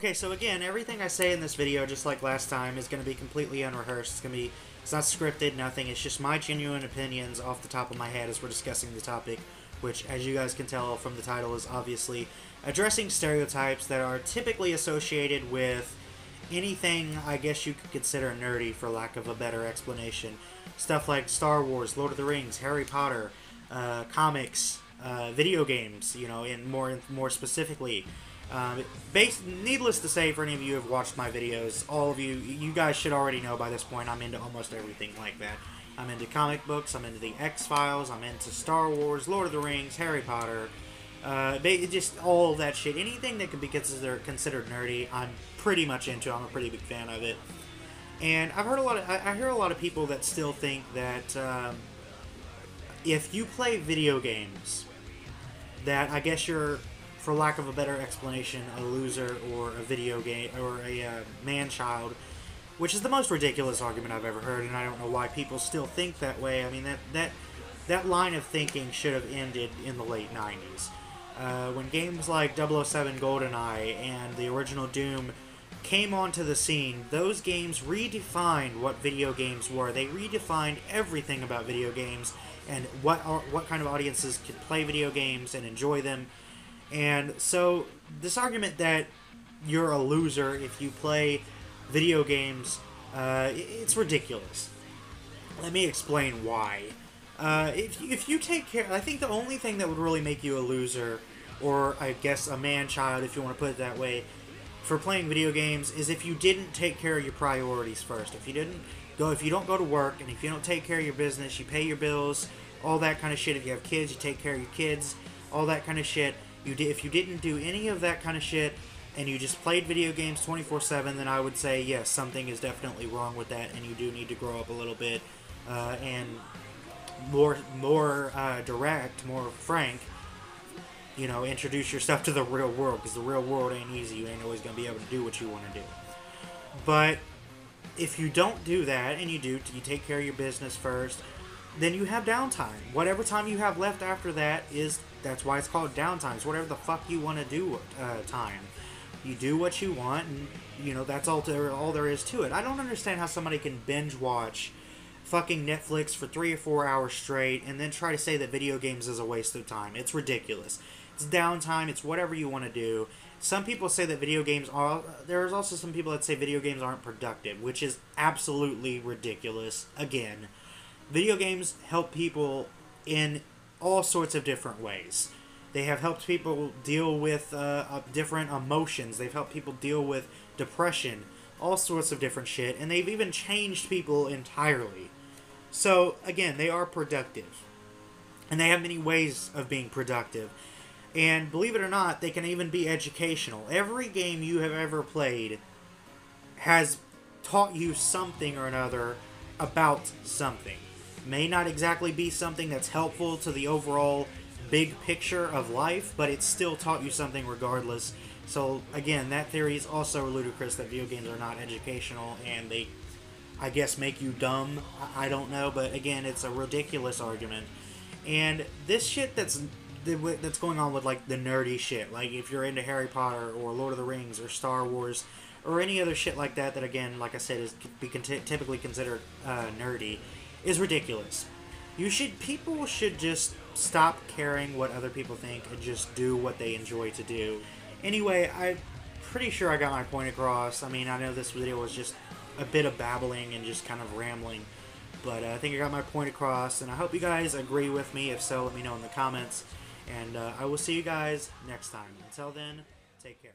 Okay, so again, everything I say in this video, just like last time, is going to be completely unrehearsed. It's not scripted, nothing. It's just my genuine opinions off the top of my head as we're discussing the topic, which, as you guys can tell from the title, is obviously addressing stereotypes that are typically associated with anything I guess you could consider nerdy, for lack of a better explanation. Stuff like Star Wars, Lord of the Rings, Harry Potter, comics, video games, you know, and more specifically. Needless to say, for any of you who have watched my videos, all of you guys should already know by this point, I'm into almost everything like that. I'm into comic books, I'm into the X-Files, I'm into Star Wars, Lord of the Rings, Harry Potter, just all that shit. Anything that can be considered nerdy, I'm pretty much into. I'm a pretty big fan of it. And I've heard I hear a lot of people that still think that if you play video games, that I guess you're, for lack of a better explanation, a loser or a video game or a man-child, which is the most ridiculous argument I've ever heard, and I don't know why people still think that way. I mean, that line of thinking should have ended in the late 90s. When games like 007 GoldenEye and the original Doom came onto the scene, those games redefined what video games were. They redefined everything about video games and what kind of audiences could play video games and enjoy them. And so this argument that you're a loser if you play video games, it's ridiculous. Let me explain why. If you take care, I think the only thing that would really make you a loser, or I guess a man-child if you want to put it that way, for playing video games is if you didn't take care of your priorities first. If you don't go to work, and if you don't take care of your business, you pay your bills, all that kind of shit. If you have kids, you take care of your kids, all that kind of shit. If you didn't do any of that kind of shit, and you just played video games 24/7, then I would say, yes, something is definitely wrong with that, and you do need to grow up a little bit, and more direct, more frank, you know, introduce yourself to the real world, because the real world ain't easy. You ain't always going to be able to do what you want to do. But if you don't do that, and you take care of your business first, then you have downtime. Whatever time you have left after that that's why it's called downtime. It's whatever the fuck you want to do time. You do what you want, and, you know, that's all there is to it. I don't understand how somebody can binge watch fucking Netflix for 3 or 4 hours straight and then try to say that video games is a waste of time. It's ridiculous. It's downtime. It's whatever you want to do. Some people say that video games are... There's also some people that say video games aren't productive, which is absolutely ridiculous. Again, video games help people in all sorts of different ways. They have helped people deal with different emotions. They've helped people deal with depression, all sorts of different shit, and they've even changed people entirely. So, again, they are productive. And they have many ways of being productive. And believe it or not, they can even be educational. Every game you have ever played has taught you something or another about something. May not exactly be something that's helpful to the overall big picture of life, but it's still taught you something regardless. So, again, that theory is also ludicrous, that video games are not educational and they, I guess, make you dumb. I don't know, but again, it's a ridiculous argument. And this shit that's going on with, like, the nerdy shit, like if you're into Harry Potter or Lord of the Rings or Star Wars or any other shit like that, again, like I said, typically considered nerdy, is ridiculous. People should just stop caring what other people think and just do what they enjoy to do. Anyway, I'm pretty sure I got my point across. I mean, I know this video was just a bit of babbling and just kind of rambling, but I think I got my point across, and I hope you guys agree with me. If so, let me know in the comments, and I will see you guys next time. Until then, take care.